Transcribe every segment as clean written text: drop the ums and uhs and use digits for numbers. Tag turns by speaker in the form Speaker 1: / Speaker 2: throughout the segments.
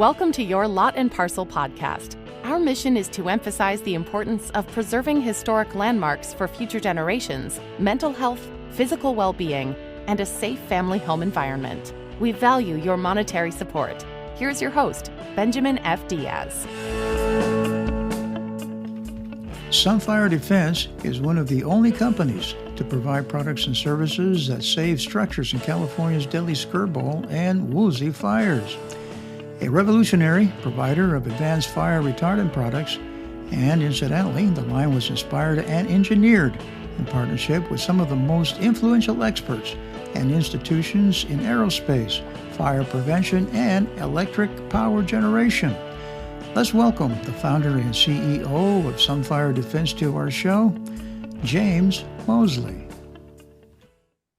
Speaker 1: Welcome to your Lot and Parcel podcast. Our mission is to emphasize the importance of preserving historic landmarks for future generations, mental health, physical well-being, and a safe family home environment. We value your monetary support. Here's your host, Benjamin F. Diaz.
Speaker 2: Sun FireDefense is one of the only companies to provide products and services that save structures in California's deadly skirball and woozy fires. A revolutionary provider of advanced fire retardant products, and incidentally, the line was inspired and engineered in partnership with some of the most influential experts and institutions in aerospace, fire prevention, and electric power generation. Let's welcome the founder and CEO of Sun FireDefense to our show, James Mosley.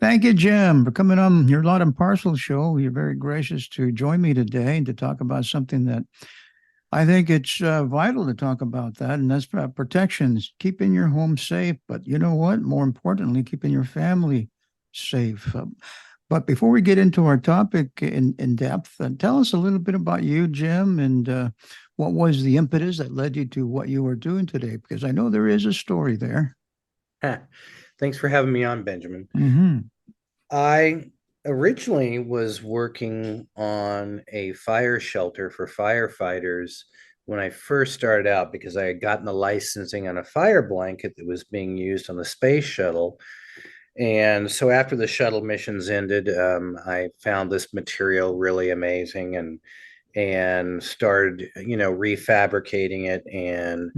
Speaker 2: Thank you, Jim, for coming on your Lot and Parcel show. You're very gracious to join me today and to talk about something that I think it's vital to talk about that, and that's protection, keeping your home safe. But you know what? More importantly, keeping your family safe. But before we get into our topic in depth, tell us a little bit about you, Jim, and what was the impetus that led you to what you are doing today? Because I know there is a story there.
Speaker 3: Thanks for having me on, Benjamin.
Speaker 2: Mm-hmm.
Speaker 3: I originally was working on a fire shelter for firefighters when I first started out because I had gotten the licensing on a fire blanket that was being used on the space shuttle. And so after the shuttle missions ended, I found this material really amazing and started, refabricating it and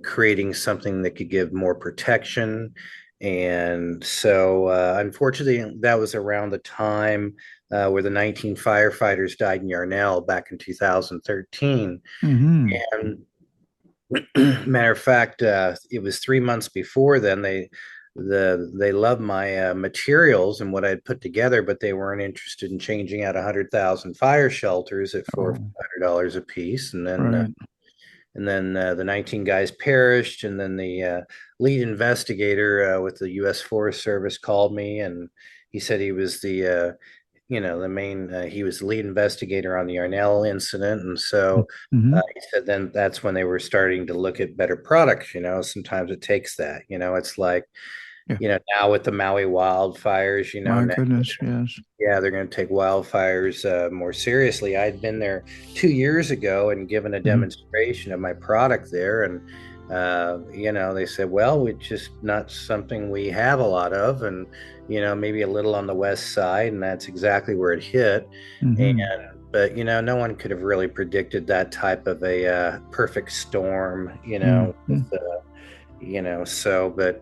Speaker 3: creating something that could give more protection. And so, unfortunately, that was around the time where the 19 firefighters died in Yarnell back in 2013.
Speaker 2: Mm-hmm.
Speaker 3: And matter of fact, it was 3 months before then. They loved my materials and what I'd put together, but they weren't interested in changing out 100,000 fire shelters at $400 a piece. And then,
Speaker 2: Right.
Speaker 3: the 19 guys perished. And then the lead investigator with the U.S. Forest Service called me, and he said he was he was the lead investigator on the Yarnell incident. And so he said then that's when they were starting to look at better products. Sometimes it takes that. It's like, now with the Maui wildfires,
Speaker 2: My goodness, yes.
Speaker 3: Yeah, they're going to take wildfires more seriously. I'd been there 2 years ago and given a demonstration of my product there. And, they said, well, it's just not something we have a lot of. And, maybe a little on the west side. And that's exactly where it hit. But, no one could have really predicted that type of a perfect storm, but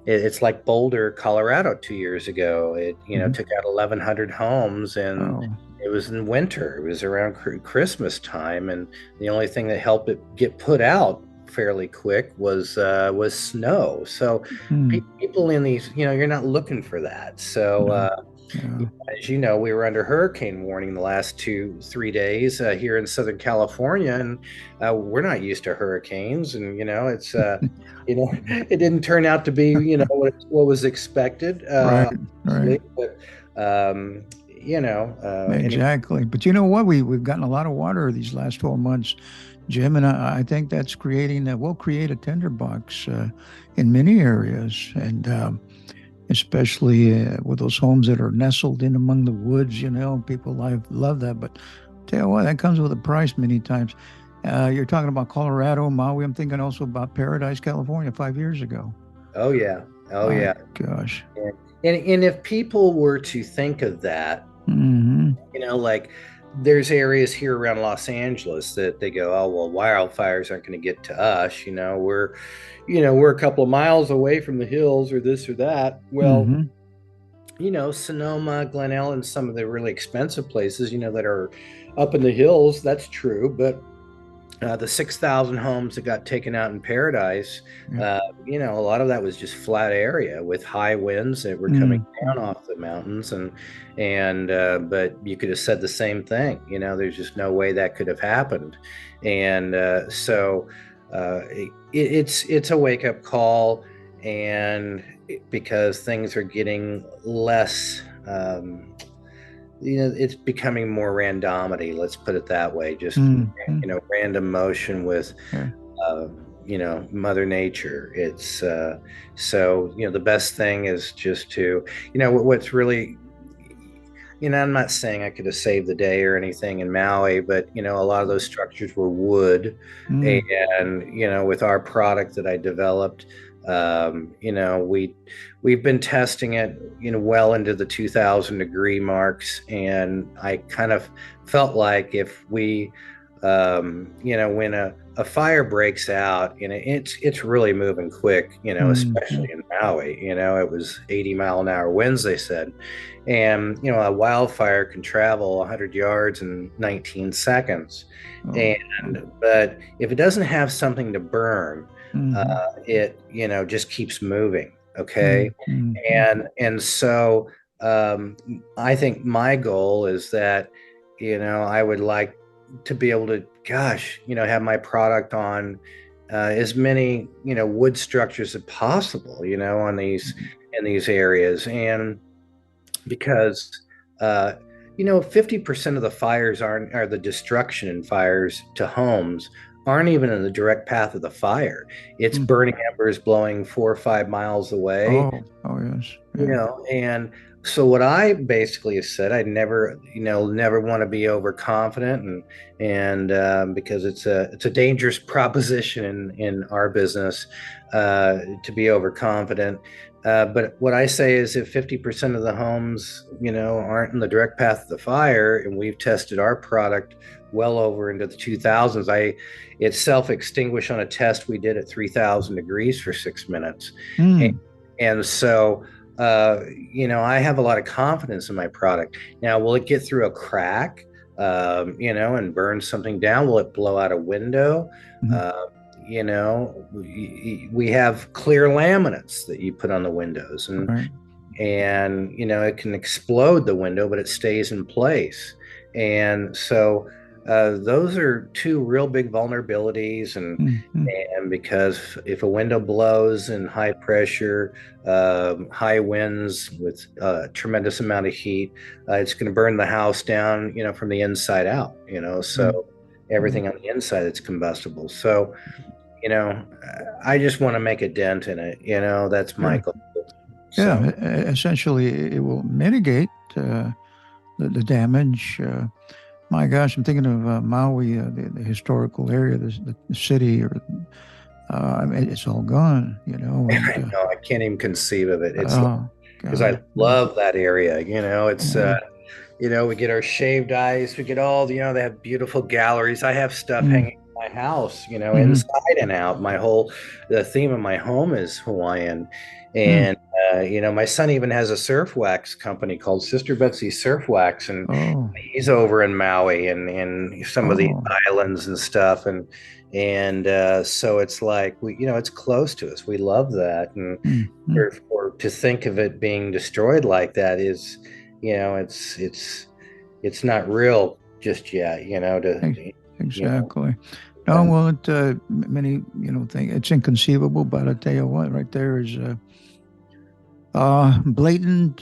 Speaker 3: it's like Boulder, Colorado 2 years ago. It, took out 1,100 homes, and it was in winter. It was around Christmas time, and the only thing that helped it get put out fairly quick was snow. So people in these, you're not looking for that. So as you know, we were under hurricane warning the last 2-3 days here in Southern California, and we're not used to hurricanes. And it's it didn't turn out to be what was expected.
Speaker 2: Right.
Speaker 3: But
Speaker 2: exactly. But you know what? We've gotten a lot of water these last 12 months, Jim, and I think that's will create a tinderbox in many areas, and especially with those homes that are nestled in among the woods. People love that. But tell you what, that comes with a price many times. You're talking about Colorado, Maui. I'm thinking also about Paradise, California, 5 years ago.
Speaker 3: Oh, yeah.
Speaker 2: My gosh.
Speaker 3: And if people were to think of that, like there's areas here around Los Angeles that they go, oh, well, wildfires aren't going to get to us. We're a couple of miles away from the hills or this or that. Well, Sonoma, Glen Ellen, some of the really expensive places, that are up in the hills, that's true. But the 6,000 homes that got taken out in Paradise, a lot of that was just flat area with high winds that were coming down off the mountains, but you could have said the same thing. There's just no way that could have happened, and so it's a wake up call, and because things are getting less it's becoming more randomity. Let's put it that way. Just, random motion with,
Speaker 2: Yeah.
Speaker 3: uh, Mother Nature. It's so, the best thing is just to, what's really, I'm not saying I could have saved the day or anything in Maui, but, a lot of those structures were wood.
Speaker 2: Mm.
Speaker 3: And, with our product that I developed, we've been testing it, well into the 2000-degree marks. And I kind of felt like if we, when a fire breaks out, and it's really moving quick,
Speaker 2: Mm.
Speaker 3: especially in Maui, it was 80-mile-an-hour winds, they said. And, a wildfire can travel 100 yards in 19 seconds.
Speaker 2: Oh.
Speaker 3: But if it doesn't have something to burn,
Speaker 2: Mm-hmm.
Speaker 3: it, just keeps moving. Okay.
Speaker 2: Mm-hmm.
Speaker 3: And so, I think my goal is that, I would like to be able to, gosh, have my product on as many, wood structures as possible, on these, in these areas. And because, 50% of the fires are the destruction in fires to homes aren't even in the direct path of the fire. It's
Speaker 2: Mm.
Speaker 3: burning embers blowing 4 or 5 miles away,
Speaker 2: Oh, yes. Yeah.
Speaker 3: and so what I basically have said, I never want to be overconfident, and because it's a dangerous proposition in our business, to be overconfident. But what I say is, if 50% of the homes, aren't in the direct path of the fire, and we've tested our product well over into the 2000s, it self-extinguished on a test we did at 3,000 degrees for 6 minutes. and,
Speaker 2: Mm.
Speaker 3: and so, I have a lot of confidence in my product. Now, will it get through a crack, and burn something down? Will it blow out a window?
Speaker 2: Mm.
Speaker 3: Uh, we have clear laminates that you put on the windows, and
Speaker 2: Right.
Speaker 3: and it can explode the window, but it stays in place. And so, those are two real big vulnerabilities. and
Speaker 2: Mm-hmm.
Speaker 3: and because if a window blows in high pressure, high winds with a tremendous amount of heat, it's going to burn the house down, from the inside out,
Speaker 2: Right.
Speaker 3: so everything on the inside that's combustible. So, I just want to make a dent in it. That's my
Speaker 2: Sure.
Speaker 3: goal.
Speaker 2: Yeah.
Speaker 3: So,
Speaker 2: Essentially, it will mitigate the damage. My gosh, I'm thinking of Maui, the historical area, the city, or I mean, it's all gone, and
Speaker 3: I know I can't even conceive of it. It's
Speaker 2: oh
Speaker 3: because I
Speaker 2: God, yeah.
Speaker 3: love that area. It's
Speaker 2: Yeah.
Speaker 3: we get our shaved ice, we get all, they have beautiful galleries. I have stuff
Speaker 2: Mm.
Speaker 3: hanging in my house,
Speaker 2: Mm-hmm.
Speaker 3: inside and out. The theme of my home is Hawaiian.
Speaker 2: Mm.
Speaker 3: And, my son even has a surf wax company called Sister Betsy Surf Wax. And
Speaker 2: Oh,
Speaker 3: he's over in Maui and some of the
Speaker 2: oh.
Speaker 3: islands and stuff. And so it's like, it's close to us. We love that. And
Speaker 2: Mm-hmm.
Speaker 3: or to think of it being destroyed like that is, it's not real just yet, you know,
Speaker 2: Exactly. No,
Speaker 3: and
Speaker 2: well, many, think it's inconceivable, but I tell you what, right there is blatant,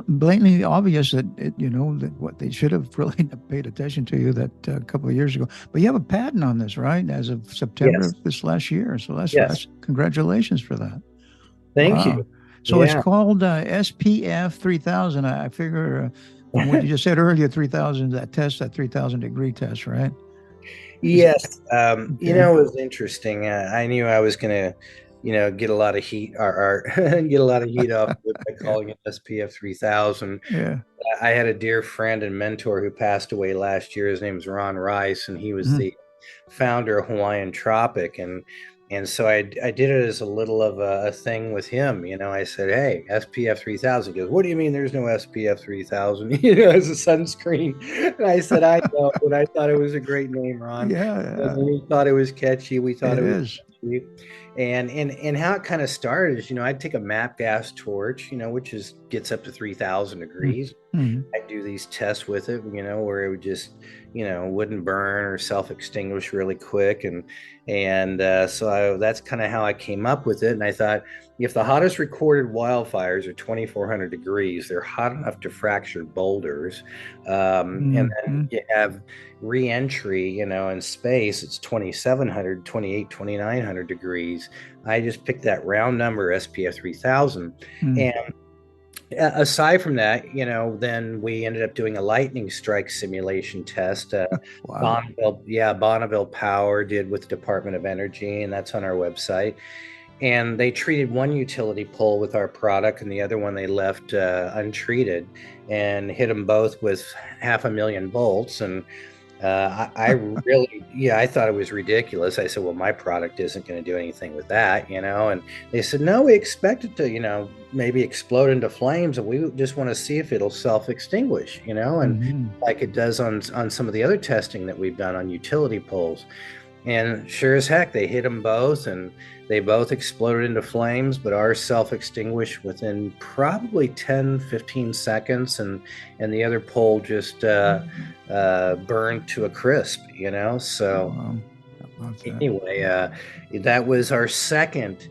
Speaker 2: blatantly obvious that that what they should have really paid attention to you that a couple of years ago. But you have a patent on this, right? As of September
Speaker 3: yes,
Speaker 2: of this last year, so
Speaker 3: yes.
Speaker 2: that's congratulations for that.
Speaker 3: Thank
Speaker 2: Wow.
Speaker 3: you.
Speaker 2: So it's
Speaker 3: Yeah.
Speaker 2: called SPF 3000. I figure from what you just said earlier, 3000, that 3000-degree test, right? Is it
Speaker 3: Yes.
Speaker 2: okay?
Speaker 3: It was interesting. I knew I was gonna, get a lot of heat, or get a lot of heat off of it by
Speaker 2: Yeah.
Speaker 3: calling it SPF 3000.
Speaker 2: Yeah.
Speaker 3: I had a dear friend and mentor who passed away last year. His name is Ron Rice, and he was
Speaker 2: Mhm.
Speaker 3: the founder of Hawaiian Tropic. And so I did it as a little of a thing with him. I said, "Hey, SPF 3000." He goes, "What do you mean there's no SPF 3000, as a sunscreen?" And I said, "I know, but I thought it was a great name, Ron.
Speaker 2: Yeah,
Speaker 3: We thought it was catchy. We thought
Speaker 2: it
Speaker 3: it was
Speaker 2: is.
Speaker 3: catchy." And how it kind of started is, I'd take a MAP gas torch, which gets up to 3,000
Speaker 2: Mm.
Speaker 3: degrees.
Speaker 2: Mhm.
Speaker 3: I do these tests with it, where it would just, wouldn't burn or self-extinguish really quick, and that's kind of how I came up with it. And I thought, if the hottest recorded wildfires are 2,400 degrees, they're hot enough to fracture boulders, and then
Speaker 2: Mhm.
Speaker 3: you have re-entry, in space, it's 2,700, 2,900 degrees. I just picked that round number, SPF 3000,
Speaker 2: Mhm.
Speaker 3: and aside from that, then we ended up doing a lightning strike simulation test.
Speaker 2: Wow.
Speaker 3: Bonneville Power did with the Department of Energy, and that's on our website. And they treated one utility pole with our product, and the other one they left untreated, and hit them both with 500,000 volts. And I really, yeah, I thought it was ridiculous. I said, well, my product isn't going to do anything with that, And they said, no, we expect it to, maybe explode into flames, and we just want to see if it'll self-extinguish, and
Speaker 2: Mhm.
Speaker 3: like it does on some of the other testing that we've done on utility poles. And sure as heck, they hit them both, and they both exploded into flames, but ours self-extinguished within probably 10, 15 seconds, and the other pole just burned to a crisp, So
Speaker 2: Wow. How about that?
Speaker 3: anyway, that was our second,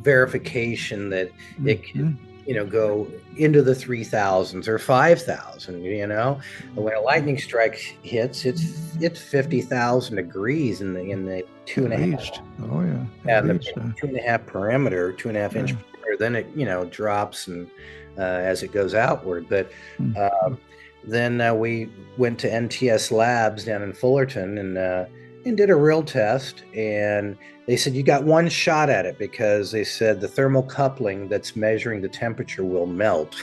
Speaker 3: verification that it could,
Speaker 2: Mhm.
Speaker 3: go into the 3,000s or 5,000. When a
Speaker 2: Mhm.
Speaker 3: lightning strike hits, it's 50,000 degrees in the two
Speaker 2: At
Speaker 3: and a half,
Speaker 2: least. Oh, yeah. At
Speaker 3: and the
Speaker 2: least.
Speaker 3: 2.5 perimeter, 2.5 inch
Speaker 2: Yeah.
Speaker 3: perimeter. Then it, drops and as it goes outward. But
Speaker 2: Mhm.
Speaker 3: um, then we went to NTS Labs down in Fullerton and did a real test. And they said, you got one shot at it, because they said the thermal coupling that's measuring the temperature will melt.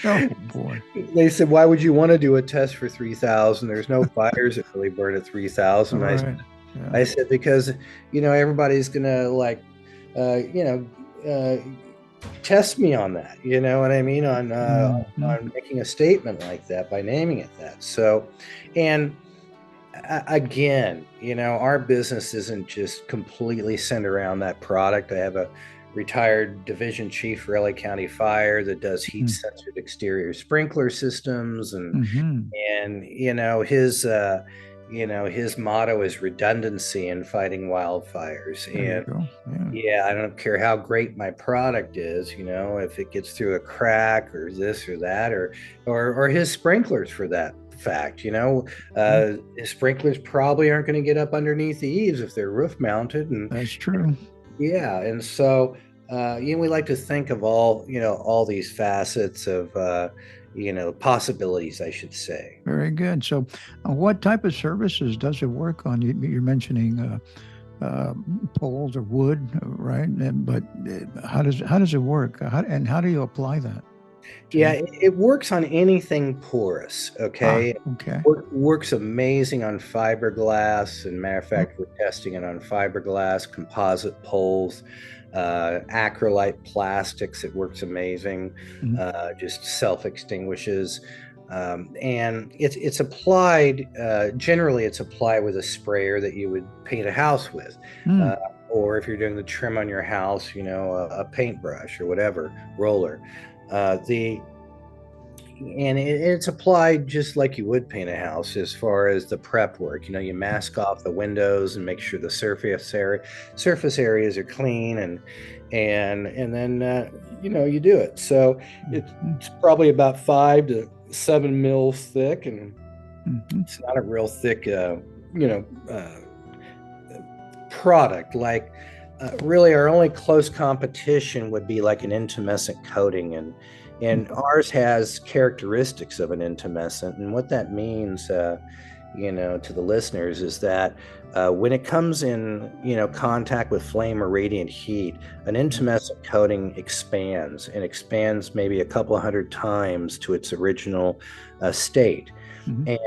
Speaker 2: Oh, boy.
Speaker 3: They said, why would you want to do a test for 3,000? There's no fires that really burn at
Speaker 2: All
Speaker 3: 3,000.
Speaker 2: right. Yeah.
Speaker 3: I said, because, everybody's going to like, uh, you know, uh, test me on that, you know what I mean?
Speaker 2: Mhm.
Speaker 3: On making a statement like that by naming it that. So, and again, our business isn't just completely centered around that product. I have a retired division chief for LA County Fire that does heat
Speaker 2: Mhm.
Speaker 3: sensored exterior sprinkler systems,
Speaker 2: Mhm.
Speaker 3: and his motto is redundancy in fighting wildfires.
Speaker 2: There you
Speaker 3: And
Speaker 2: go. Yeah.
Speaker 3: yeah, I don't care how great my product is, if it gets through a crack or this or that, or his sprinklers for that fact,
Speaker 2: Mhm.
Speaker 3: his sprinklers probably aren't going to get up underneath the eaves if they're roof mounted. And
Speaker 2: That's true.
Speaker 3: yeah, and so we like to think of all these facets of possibilities, I should say.
Speaker 2: Very good. So, what type of services does it work on? You're mentioning uh, poles or wood, right? But how does it work? How do you apply that,
Speaker 3: Yeah,
Speaker 2: Jim?
Speaker 3: it works on anything porous,
Speaker 2: Ah,
Speaker 3: okay?
Speaker 2: okay.
Speaker 3: Works amazing on fiberglass. And matter of fact, we're testing it on fiberglass, composite poles, acrylite plastics. It works amazing.
Speaker 2: Mhm.
Speaker 3: Just self-extinguishes. And it's applied, generally it's applied with a sprayer that you would paint a house with. Uh,
Speaker 2: Mm.
Speaker 3: or if you're doing the trim on your house, a paintbrush or whatever, roller. The and it's applied just like you would paint a house as far as the prep work. You mask off the windows and make sure the surface areas are clean, and then you do it. So it's
Speaker 2: Mhm.
Speaker 3: probably about 5 to 7 mils thick, and
Speaker 2: Mhm.
Speaker 3: it's not a real thick you know uh, product. Like really, our only close competition would be like an intumescent coating, and
Speaker 2: Mhm.
Speaker 3: ours has characteristics of an intumescent. And what that means, to the listeners, is that when it comes in, contact with flame or radiant heat, an intumescent coating expands maybe a couple of hundred times to its original state.
Speaker 2: Mhm.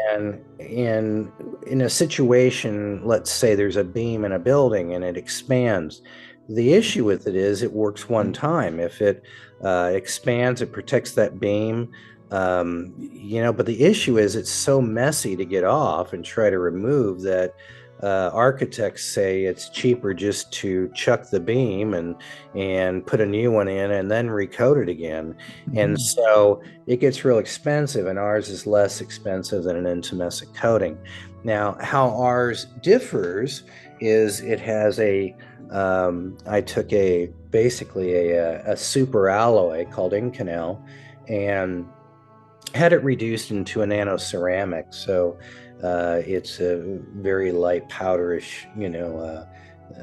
Speaker 3: And in a situation, let's say there's a beam in a building and it expands. The issue with it is it works one time. If it expands, it protects that beam. But the issue is it's so messy to get off and try to remove that architects say it's cheaper just to chuck the beam and put a new one in and then recoat it again. And so it gets real expensive, and ours is less expensive than an intumescent coating. Now, how ours differs is it has I took basically a super alloy called Inconel and had it reduced into a nano ceramic. So it's a very light powderish,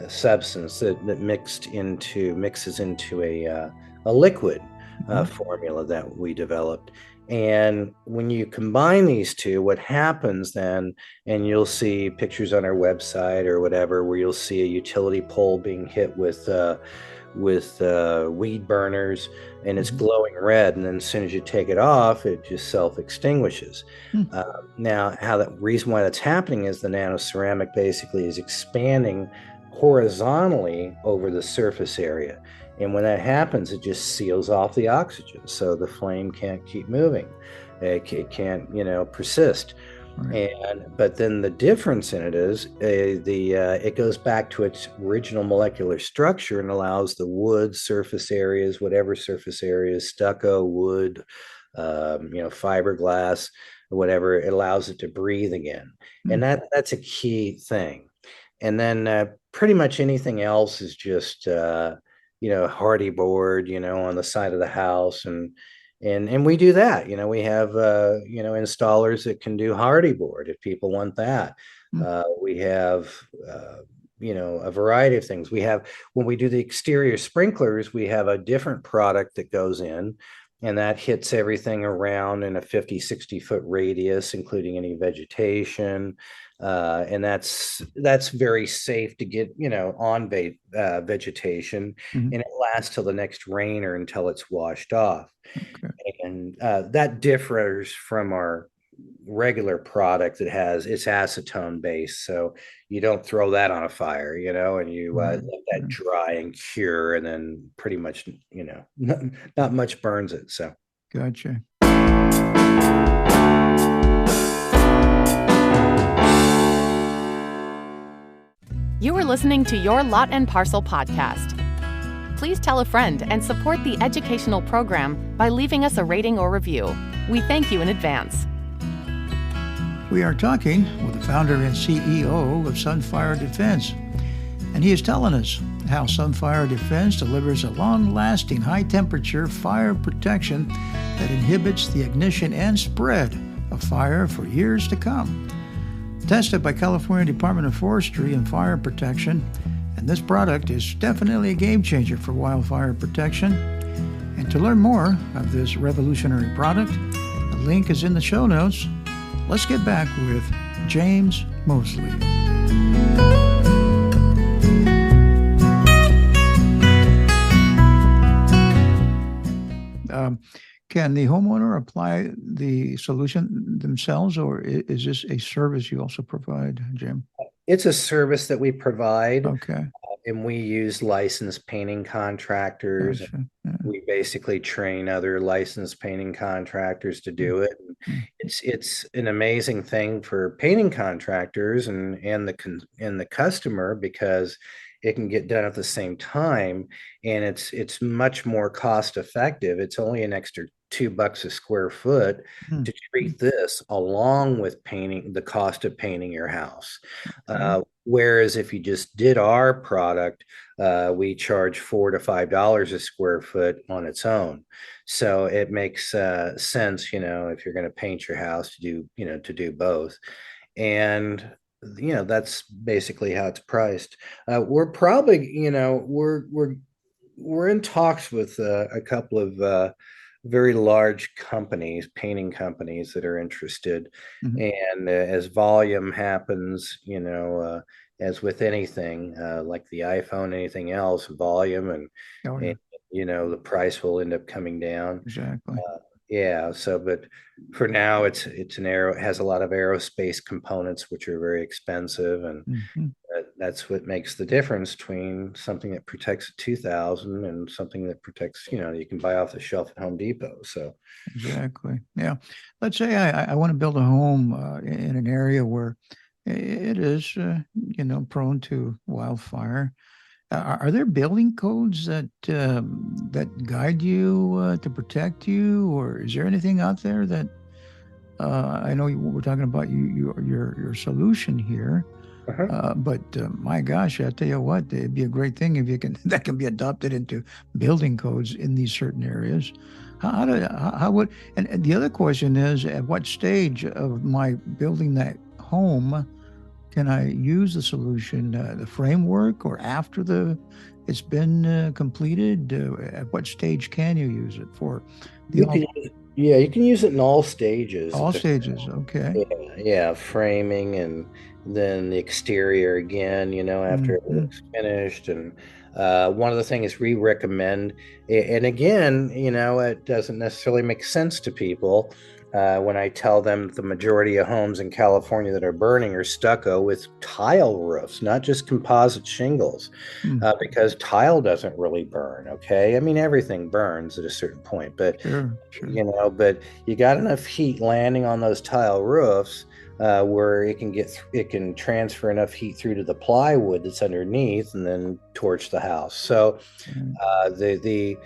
Speaker 3: substance that mixes into a liquid formula that we developed. And when you combine these two, what happens then, and you'll see pictures on our website or whatever, where you'll see a utility pole being hit with weed burners, and it's glowing red, and then as soon as you take it off, it just self-extinguishes. Now, reason why that's happening is the nanoceramic basically is expanding horizontally over the surface area. And when that happens, it just seals off the oxygen, so the flame can't keep moving. It can't, persist.
Speaker 2: Right.
Speaker 3: But then the difference in it is it goes back to its original molecular structure and allows the wood surface areas, whatever surface areas, stucco, wood, fiberglass, whatever, it allows it to breathe again. And that's a key thing. And then pretty much anything else is just hardy board, on the side of the house, and we do that. We have installers that can do hardy board if people want that. We have a variety of things. When we do the exterior sprinklers, we have a different product that goes in, and that hits everything around in a 50-60 foot radius, including any vegetation. And that's very safe to get, on vegetation, and it lasts till the next rain or until it's washed off.
Speaker 2: Okay.
Speaker 3: And that differs from our regular product that it's acetone based. So you don't throw that on a fire, and you let that dry and cure, and then pretty much, not much burns it. So.
Speaker 2: Gotcha.
Speaker 1: You are listening to your Lot and Parcel podcast. Please tell a friend and support the educational program by leaving us a rating or review. We thank you in advance.
Speaker 2: We are talking with the founder and CEO of Sun FireDefense, and he is telling us how Sun FireDefense delivers a long-lasting, high-temperature fire protection that inhibits the ignition and spread of fire for years to come. Tested by California Department of Forestry and Fire Protection, and this product is definitely a game changer for wildfire protection. And to learn more of this revolutionary product, a link is in the show notes. Let's get back with James Mosley. Can the homeowner apply the solution themselves, or is this a service you also provide, Jim?
Speaker 3: It's a service that we provide.
Speaker 2: Okay.
Speaker 3: And we use licensed painting contractors.
Speaker 2: Gotcha. Yeah.
Speaker 3: We basically train other licensed painting contractors to do it. It's an amazing thing for painting contractors and the customer, because it can get done at the same time, and it's much more cost effective. It's only an extra $2 a square foot to treat this, along with the cost of painting your house. Whereas if you just did our product, we charge $4 to $5 a square foot on its own. So it makes sense, if you're going to paint your house, to do both. And that's basically how it's priced. We're probably, we're in talks with a couple of very large companies, painting companies, that are interested. And as volume happens, as with anything, like the iPhone, anything else, volume and the price will end up coming down.
Speaker 2: Exactly.
Speaker 3: But for now, it has a lot of aerospace components, which are very expensive, and that's what makes the difference between something that protects a 2000 and something that protects, you can buy off the shelf at Home Depot. So
Speaker 2: exactly. Yeah. Let's say I want to build a home in an area where It is, prone to wildfire. Are there building codes that guide you to protect you, or is there anything out there that I know we're talking about your solution here,
Speaker 3: Uh-huh.
Speaker 2: but my gosh, I tell you what, it'd be a great thing if you can that can be adopted into building codes in these certain areas. How would and the other question is, at what stage of my building that home can I use the solution, the framework, or after the it's been completed? At what stage can you use it for the
Speaker 3: You can, yeah, you can use it in all stages.
Speaker 2: all stages? Okay.
Speaker 3: Yeah, yeah, framing and then the exterior again, after
Speaker 2: Mhm.
Speaker 3: everything's finished. And one of the things we recommend, and again, it doesn't necessarily make sense to people when I tell them the majority of homes in California that are burning are stucco with tile roofs, not just composite shingles,
Speaker 2: Mm,
Speaker 3: because tile doesn't really burn. Okay. I mean, everything burns at a certain point, but
Speaker 2: sure, sure.
Speaker 3: but you got enough heat landing on those tile roofs where it can transfer enough heat through to the plywood that's underneath and then torch the house. So
Speaker 2: Mm,
Speaker 3: the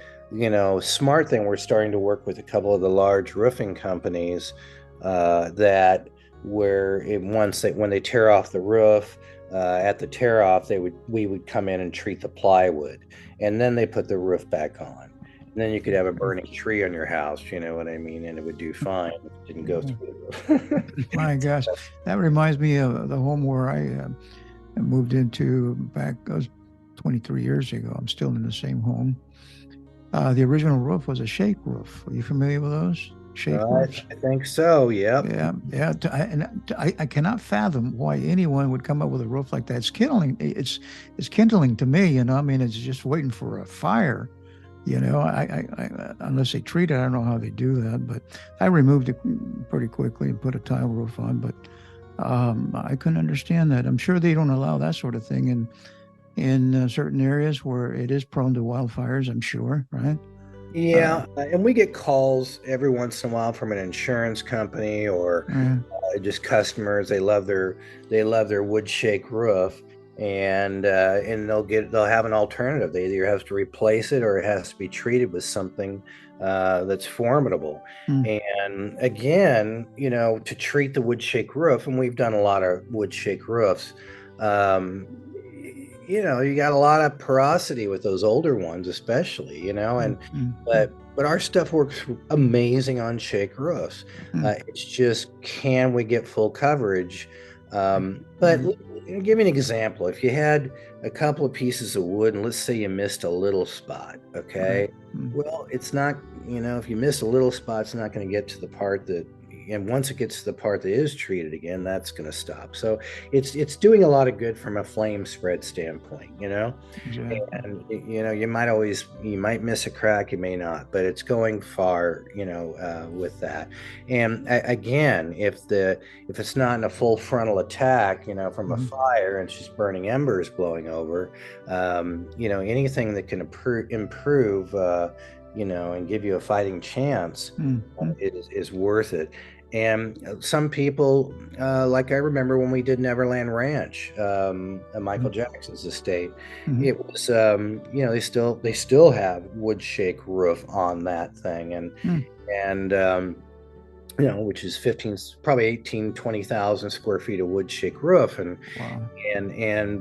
Speaker 3: smart thing, we're starting to work with a couple of the large roofing companies that where when they tear off the roof at the tear off, we would come in and treat the plywood, and then they put the roof back on. And then you could have a
Speaker 2: okay.
Speaker 3: burning tree on your house, you know what I mean, and it would do fine if it didn't go through the roof.
Speaker 2: My gosh, that reminds me of the home where I moved into back. I was 23 years ago. I'm still in the same home. The original roof was a shake roof. Are you familiar with those shake roofs?
Speaker 3: I think so. Yep.
Speaker 2: Yeah, yeah. I cannot fathom why anyone would come up with a roof like that. It's kindling. It's kindling to me. I mean, it's just waiting for a fire. Unless they treat it, I don't know how they do that. But I removed it pretty quickly and put a tile roof on. But I couldn't understand that. I'm sure they don't allow that sort of thing in certain areas where it is prone to wildfires. I'm sure, right? Uh,
Speaker 3: Yeah, and we get calls every once in a while from an insurance company or
Speaker 2: uh,
Speaker 3: just customers. They love their wood shake roof, and they'll have an alternative. They either have to replace it or it has to be treated with something that's formidable.
Speaker 2: mm,
Speaker 3: And again, to treat the wood shake roof, and we've done a lot of wood shake roofs. Um, you got a lot of porosity with those older ones, especially,
Speaker 2: mm,
Speaker 3: and
Speaker 2: mm, mm,
Speaker 3: but our stuff works amazing on shake roofs.
Speaker 2: mm.
Speaker 3: It's just, can we get full coverage?
Speaker 2: Right,
Speaker 3: But
Speaker 2: right,
Speaker 3: give me an example. If you had a couple of pieces of wood, and let's say you missed a little spot,
Speaker 2: right.
Speaker 3: okay?
Speaker 2: Mm,
Speaker 3: Well, it's not, if you miss a little spot, it's not going to get to the part and once it gets to the part that is treated again, that's going to stop. So it's doing a lot of good from a flame spread standpoint,
Speaker 2: exactly.
Speaker 3: and you might miss a crack, you may not, but it's going far, with that. And again, if it's not in a full frontal attack, from a
Speaker 2: Mm,
Speaker 3: fire and it's just burning embers blowing over, anything that can improve, and give you a fighting chance
Speaker 2: mm, mm,
Speaker 3: is worth it. And some people, like I remember when we did Neverland Ranch, Michael
Speaker 2: mm,
Speaker 3: Jackson's estate,
Speaker 2: mm,
Speaker 3: it was, they still have wood shake roof on that thing,
Speaker 2: mm.
Speaker 3: and which is probably 18, 20,000 square feet of wood shake roof,
Speaker 2: Wow.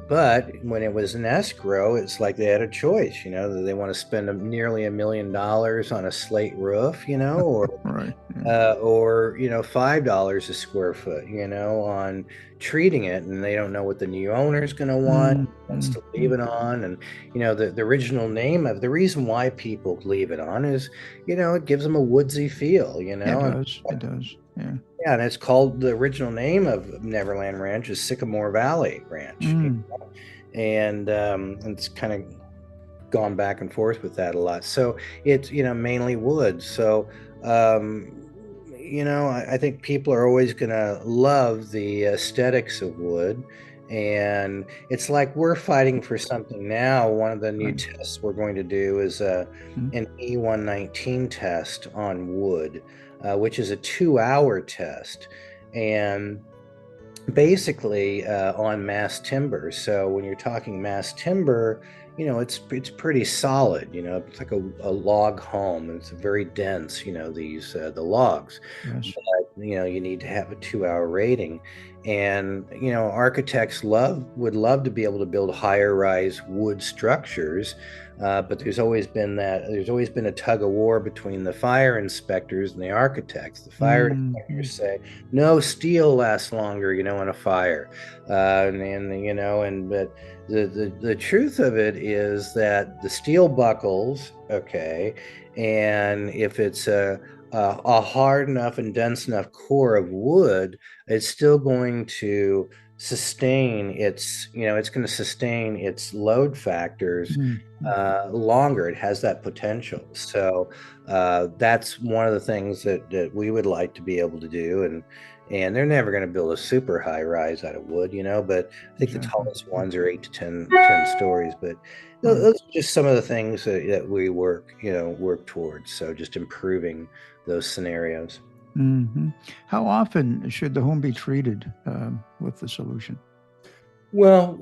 Speaker 3: but when it was an escrow, it's like they had a choice, that they want to spend nearly $1 million on a slate roof,
Speaker 2: Right. Yeah.
Speaker 3: or $5 a square foot, on treating it, and they don't know what the new owner is going to want,
Speaker 2: Mm,
Speaker 3: wants
Speaker 2: mm,
Speaker 3: to leave
Speaker 2: mm.
Speaker 3: it on. And the original name of the reason why people leave it on is, it gives them a woodsy feel,
Speaker 2: It
Speaker 3: and
Speaker 2: does. It does. Yeah.
Speaker 3: yeah, and it's called, the original name of Neverland Ranch is Sycamore Valley Ranch.
Speaker 2: Mm,
Speaker 3: And it's kind of gone back and forth with that a lot. So it's, mainly wood. So I think people are always going to love the aesthetics of wood. And it's like we're fighting for something now. One of the new
Speaker 2: right.
Speaker 3: tests we're going to do is
Speaker 2: Mm,
Speaker 3: an E119 test on wood, which is a 2-hour test. And basically on mass timber. So when you're talking mass timber, it's pretty solid. It's like a log home. It's very dense. These the logs,
Speaker 2: Yes.
Speaker 3: but you need to have a 2-hour rating, and architects would love to be able to build higher rise wood structures. But there's always been a tug of war between the fire inspectors and the architects. The fire
Speaker 2: Mhm.
Speaker 3: inspectors say no, steel lasts longer, in a fire, but the truth of it is that the steel buckles, okay, and if it's a hard enough and dense enough core of wood, it's still going to it's going to sustain its load factors
Speaker 2: Mhm.
Speaker 3: longer. It has that potential. So that's one of the things that we would like to be able to do. And they're never going to build a super high rise out of wood, but I think the
Speaker 2: Exactly.
Speaker 3: tallest ones are 8 to 10 stories. But
Speaker 2: Right.
Speaker 3: those are just some of the things that we work towards. So just improving those scenarios.
Speaker 2: Hmm. How often should the home be treated with the solution?
Speaker 3: Well,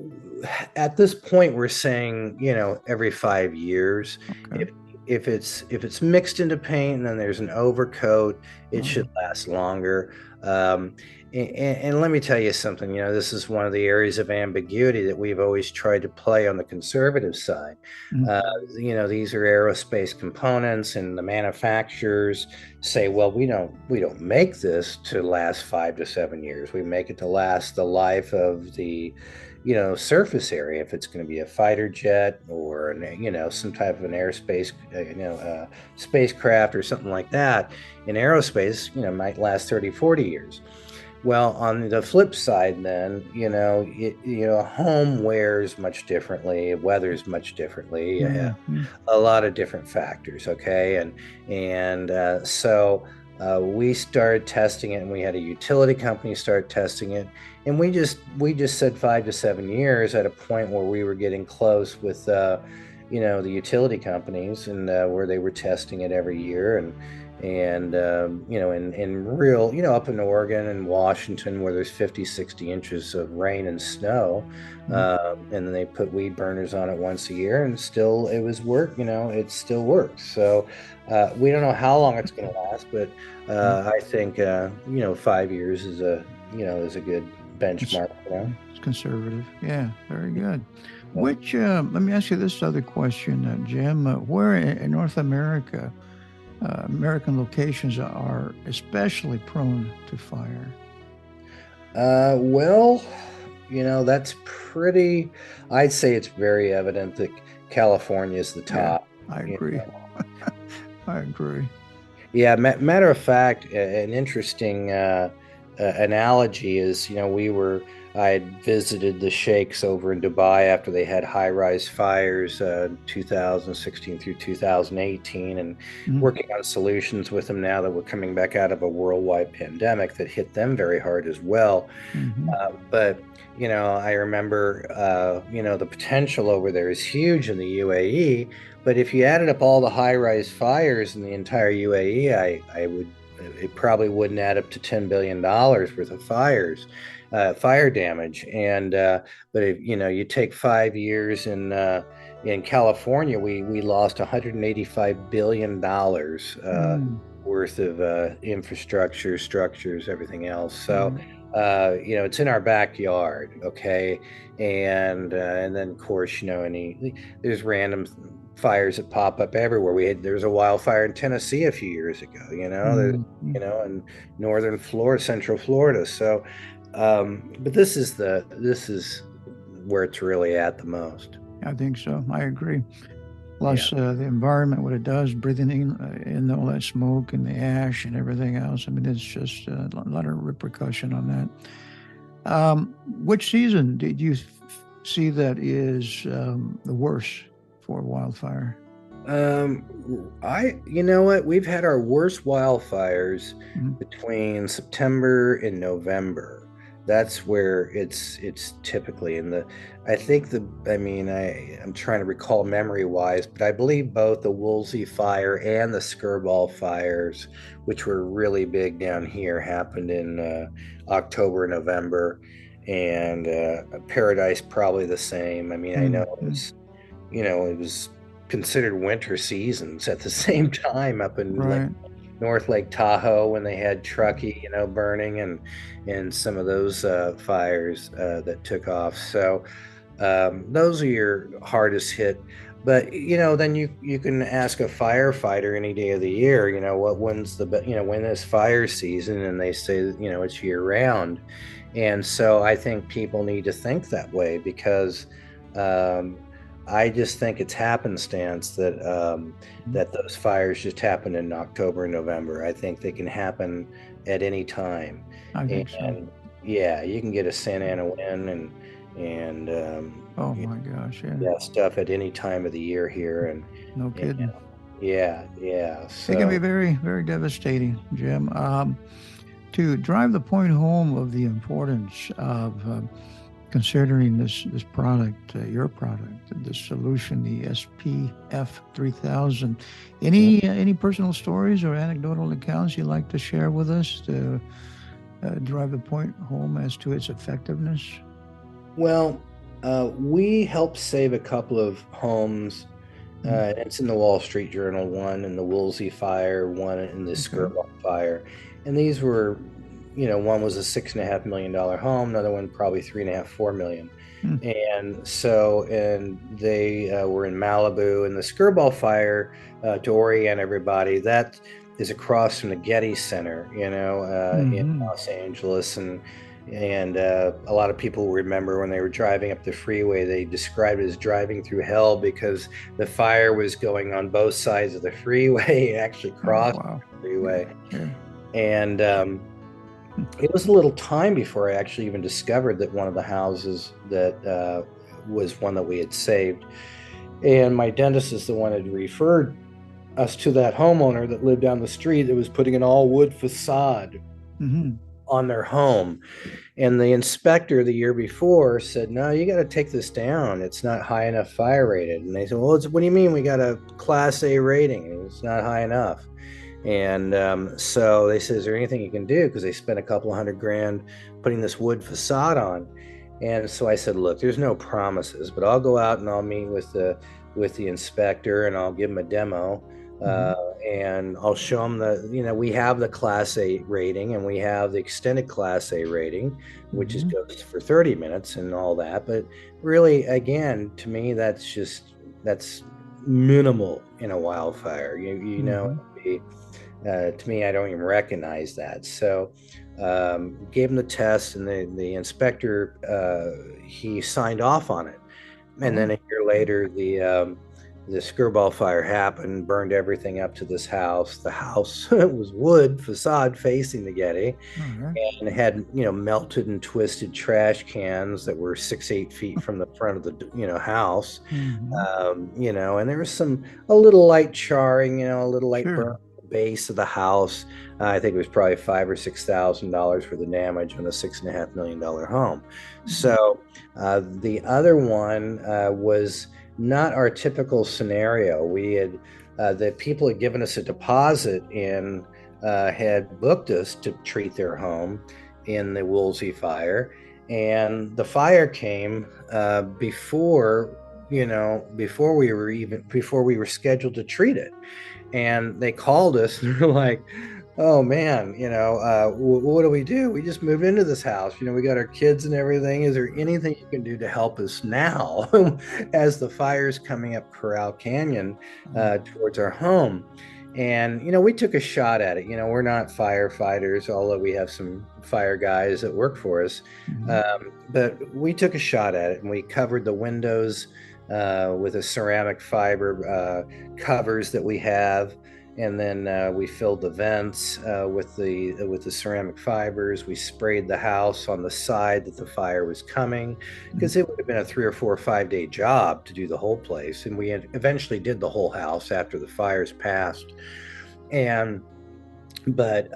Speaker 3: at this point, we're saying, every 5 years.
Speaker 2: Okay.
Speaker 3: If if it's mixed into paint and then there's an overcoat, it should
Speaker 2: Oh.
Speaker 3: last longer. And let me tell you something. This is one of the areas of ambiguity that we've always tried to play on the conservative side.
Speaker 2: Mhm.
Speaker 3: Uh, these are aerospace components, and the manufacturers say, well, we don't make this to last 5 to 7 years. We make it to last the life of the surface area. If it's going to be a fighter jet or some type of an airspace spacecraft or something like that, in aerospace might last 30, 40 years. Well, on the flip side, then, a home wears much differently, it weathers much differently. You have
Speaker 2: Mhm.
Speaker 3: a lot of different factors, okay, and so we started testing it, and we had a utility company start testing it, and we just said 5 to 7 years, at a point where we were getting close with the utility companies, and where they were testing it every year, and in real, up in Oregon and Washington, where there's 50, 60 inches of rain and snow,
Speaker 2: Mhm.
Speaker 3: and then they put weed burners on it once a year, and still it was work. It still works. So we don't know how long it's going to last, but
Speaker 2: Mhm.
Speaker 3: I think 5 years is a good
Speaker 2: It's,
Speaker 3: benchmark.
Speaker 2: it's conservative. Yeah, very good.
Speaker 3: Yeah.
Speaker 2: Let me ask you this other question, Jim. Where in North America, American locations are especially prone to fire?
Speaker 3: Well, that's pretty. I'd say it's very evident that California is the
Speaker 2: Yeah,
Speaker 3: top.
Speaker 2: I
Speaker 3: You
Speaker 2: agree.
Speaker 3: know.
Speaker 2: I agree.
Speaker 3: Yeah, matter of fact, an interesting analogy is, I had visited the sheikhs over in Dubai after they had high-rise fires, 2016 through 2018, and
Speaker 2: Mhm.
Speaker 3: working on solutions with them now that we're coming back out of a worldwide pandemic that hit them very hard as well.
Speaker 2: Mhm.
Speaker 3: But I remember, the potential over there is huge in the UAE. But if you added up all the high-rise fires in the entire UAE, it probably wouldn't add up to $10 billion worth of fire damage. And but if you take 5 years in California, we lost $185 billion
Speaker 2: Mm.
Speaker 3: worth of infrastructure, structures, everything else. So
Speaker 2: Right.
Speaker 3: it's in our backyard, okay, and then of course there's random fires that pop up everywhere. There was a wildfire in Tennessee a few years ago. There's
Speaker 2: Mhm.
Speaker 3: in northern Florida, central Florida. So, but this is where it's really at the most.
Speaker 2: I think so. I agree.
Speaker 3: Yeah.
Speaker 2: Plus, the environment, what it does, breathing in all that smoke and the ash and everything else. I mean, it's just a lot of repercussion on that. Which season did you see that is the worst for wildfire?
Speaker 3: You know what? We've had our worst wildfires
Speaker 2: Mhm.
Speaker 3: between September and November. that's where it's typically in the. I think I'm trying to recall memory wise, but I believe both the Woolsey fire and the Skirball fires, which were really big down here, happened in October, November, and Paradise probably the same. I mean, I know
Speaker 2: Mm-hmm.
Speaker 3: it was considered winter seasons at the same time up in
Speaker 2: Right.
Speaker 3: North Lake Tahoe when they had Truckee, burning, and some of those fires that took off. So those are your hardest hit. But then you can ask a firefighter any day of the year. When is fire season, and they say that, it's year round. And so I think people need to think that way because um, I just think it's happenstance that those fires just happen in October and November. I think they can happen at any time.
Speaker 2: I think so.
Speaker 3: And yeah, you can get a Santa Ana wind and
Speaker 2: Oh my gosh, yeah.
Speaker 3: yeah, stuff at any time of the year here.
Speaker 2: No
Speaker 3: And
Speaker 2: kidding.
Speaker 3: yeah.
Speaker 2: It can be
Speaker 3: So
Speaker 2: very, very devastating, Jim. To drive the point home of the importance of considering this product, your product, this solution, the SPF 3000. Any personal stories or anecdotal accounts you'd like to share with us to drive the point home as to its effectiveness?
Speaker 3: well, we helped save a couple of homes.
Speaker 2: Mm,
Speaker 3: It's in the Wall Street Journal, one in the Woolsey fire, one in the
Speaker 2: okay.
Speaker 3: Skirball fire. And these were, one was a $6.5 million home, another one probably 3.5, 4 million.
Speaker 2: Mm,
Speaker 3: And they were in Malibu. And the Skirball fire, to orient everybody, that is across from the Getty Center, in
Speaker 2: mm-hmm.
Speaker 3: Los Angeles. And a lot of people remember when they were driving up the freeway, they described it as driving through hell because the fire was going on both sides of the freeway, actually
Speaker 2: Oh,
Speaker 3: crossed
Speaker 2: wow.
Speaker 3: the
Speaker 2: Yeah,
Speaker 3: freeway.
Speaker 2: yeah.
Speaker 3: And
Speaker 2: Mm,
Speaker 3: it was a little time before I actually even discovered that one of the houses that was one that we had saved. And my dentist is the one that referred us to that homeowner that lived down the street that was putting an all wood facade
Speaker 2: mm-hmm.
Speaker 3: on their home. And the inspector the year before said, "No, you got to take this down. It's not high enough fire rated." And they said, "Well, what do you mean we got a Class A rating? It's not high enough." And so they said, "Is there anything you can do?" Because they spent a couple of $100,000 putting this wood facade on. And so I said, "Look, there's no promises, but I'll go out and I'll meet with the inspector and I'll give him a demo,
Speaker 2: Mm-hmm.
Speaker 3: and I'll show him we have the Class A rating and we have the extended Class A rating, which is
Speaker 2: Mm-hmm.
Speaker 3: goes for 30 minutes and all that. But really, again, to me, that's minimal in a wildfire.
Speaker 2: Mm-hmm.
Speaker 3: To me, I don't even recognize that. So gave him the test, and the inspector he signed off on it. And then
Speaker 2: Oh,
Speaker 3: a year later, the Skirball fire happened, burned everything up to this house. The house was wood facade facing the Getty,
Speaker 2: all right.
Speaker 3: and it had melted and twisted trash cans that were 6, 8 feet from the front of the house.
Speaker 2: Mm-hmm.
Speaker 3: And there was a little light charring, a little light burn
Speaker 2: Sure.
Speaker 3: at the base of the house. I think it was probably $5,000 or $6,000 for the damage on a $6.5 million home.
Speaker 2: Mm-hmm.
Speaker 3: So the other one was not our typical scenario. We had the people had given us a deposit and had booked us to treat their home in the Woolsey fire, and the fire came before we were scheduled to treat it. And they called us and they're like, "Oh man, what do we do? We just moved into this house. We got our kids and everything. Is there anything you can do to help us now as the fire's coming up Corral Canyon towards our home?" And we took a shot at it. We're not firefighters, although we have some fire guys that work for us.
Speaker 2: Mm-hmm.
Speaker 3: But we took a shot at it, and we covered the windows with a ceramic fiber covers that we have, and then we filled the vents with the ceramic fibers. We sprayed the house on the side that the fire was coming, because it would have been a 3 or 4 or 5 day job to do the whole place. And we eventually did the whole house after the fires passed. And but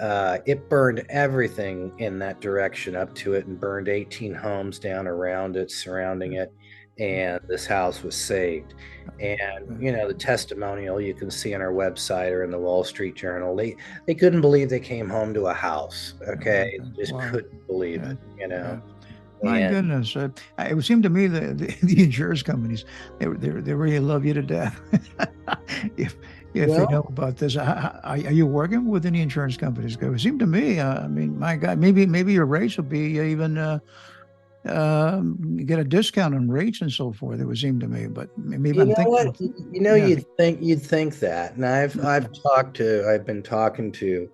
Speaker 3: it burned everything in that direction up to it and burned 18 homes down around it, surrounding it. And this house was saved. And, the testimonial you can see on our website or in the Wall Street Journal, they couldn't believe they came home to a house. Okay. They just
Speaker 2: Wow.
Speaker 3: couldn't believe
Speaker 2: Yeah.
Speaker 3: it.
Speaker 2: Yeah. My
Speaker 3: And
Speaker 2: goodness, it would seem to me that the insurance companies they really love you to death. If they know
Speaker 3: well,
Speaker 2: about this, are you working with any insurance companies? It would seem to me, I mean, my God, maybe your rates will be even get a discount on rates and so forth. It would seem to me, but maybe
Speaker 3: you
Speaker 2: I'm
Speaker 3: know
Speaker 2: thinking,
Speaker 3: what?
Speaker 2: yeah,
Speaker 3: You'd think that. And I've been talking to,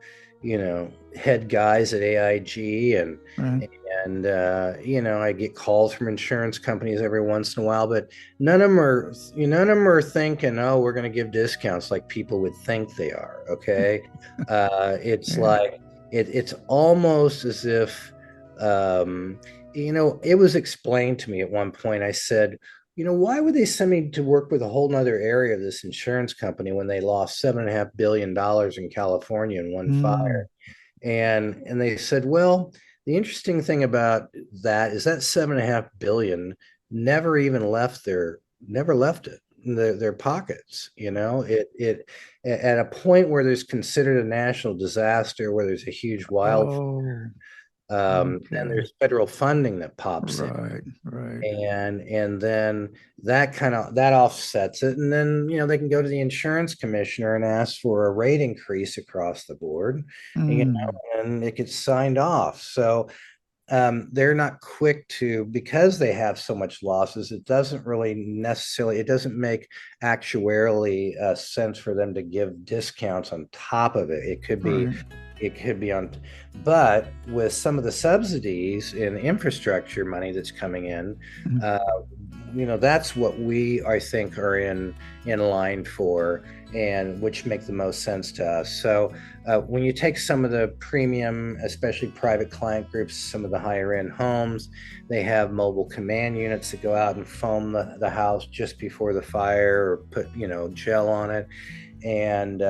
Speaker 3: head guys at AIG,
Speaker 2: right.
Speaker 3: I get calls from insurance companies every once in a while, but none of them are thinking, oh, we're going to give discounts like people would think they are. Okay. It's
Speaker 2: Yeah.
Speaker 3: like it's almost as if, it was explained to me at one point. I said, why would they send me to work with a whole nother area of this insurance company when they lost $7.5 billion in California in one
Speaker 2: Mm,
Speaker 3: fire? And they said, well, the interesting thing about that is that 7.5 billion never left it in their pockets. It at a point where there's considered a national disaster, where there's a huge wildfire,
Speaker 2: oh,
Speaker 3: then
Speaker 2: okay.
Speaker 3: there's federal funding that pops in,
Speaker 2: Right, right.
Speaker 3: and then that offsets it, and then they can go to the insurance commissioner and ask for a rate increase across the board, and,
Speaker 2: Mm,
Speaker 3: and it gets signed off. So they're not quick to, because they have so much losses, it doesn't make actuarially sense for them to give discounts on top of it.
Speaker 2: right.
Speaker 3: It could be on, but with some of the subsidies and infrastructure money that's coming in,
Speaker 2: Mm,
Speaker 3: uh, that's what we, I think, are in line for, and which make the most sense to us. So when you take some of the premium, especially private client groups, some of the higher end homes, they have mobile command units that go out and foam the house just before the fire, or put gel on it, and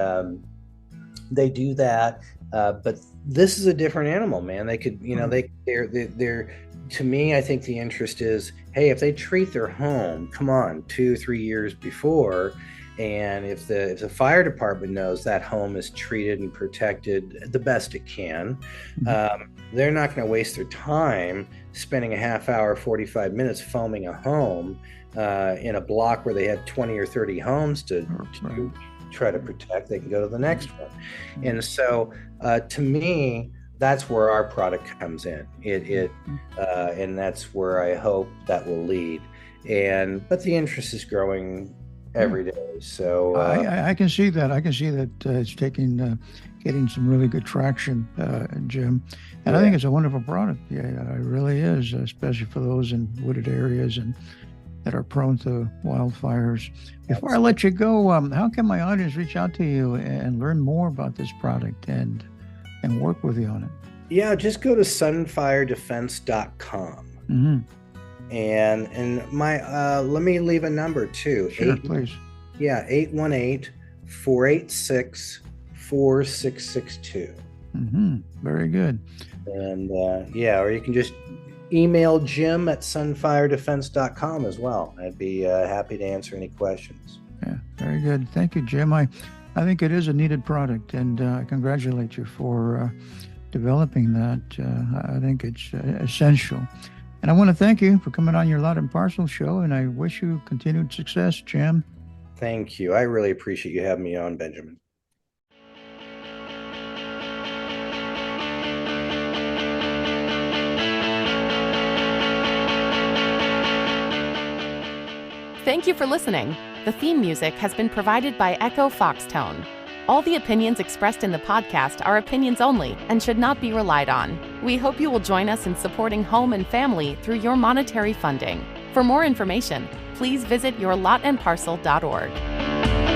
Speaker 3: they do that. But this is a different animal, man. They could,
Speaker 2: right.
Speaker 3: they're to me, I think the interest is, hey, if they treat their home, come on, 2, 3 years before, and if the fire department knows that home is treated and protected the best it can,
Speaker 2: Mhm.
Speaker 3: they're not going to waste their time spending a half hour, 45 minutes foaming a home in a block where they have 20 or 30 homes
Speaker 2: Right.
Speaker 3: to try to protect. They can go to the next one.
Speaker 2: Mm,
Speaker 3: And so, to me, that's where our product comes in. And that's where I hope that will lead. But the interest is growing
Speaker 2: yeah.
Speaker 3: every day. So,
Speaker 2: I can see that. I can see that it's getting some really good traction, Jim. And I
Speaker 3: yeah.
Speaker 2: think it's a wonderful product. Yeah, it really is, especially for those in wooded areas and that are prone to wildfires. Before I let you go, how can my audience reach out to you and learn more about this product and work with you on it?
Speaker 3: Yeah, just go to sunfiredefense.com.
Speaker 2: Hmm.
Speaker 3: And my let me leave a number too.
Speaker 2: Sure, please.
Speaker 3: 818-486-4662.
Speaker 2: Very good.
Speaker 3: And or you can just email Jim at sunfiredefense.com as well. I'd be happy to answer any questions.
Speaker 2: Yeah, very good. Thank you, Jim. I think it is a needed product, and I congratulate you for developing that. I think it's essential. And I want to thank you for coming on your Lot and Parcel show, and I wish you continued success, Jim.
Speaker 3: Thank you. I really appreciate you having me on, Benjamin.
Speaker 1: Thank you for listening. The theme music has been provided by Echo Foxtone. All the opinions expressed in the podcast are opinions only and should not be relied on. We hope you will join us in supporting home and family through your monetary funding. For more information, please visit yourlotandparcel.org.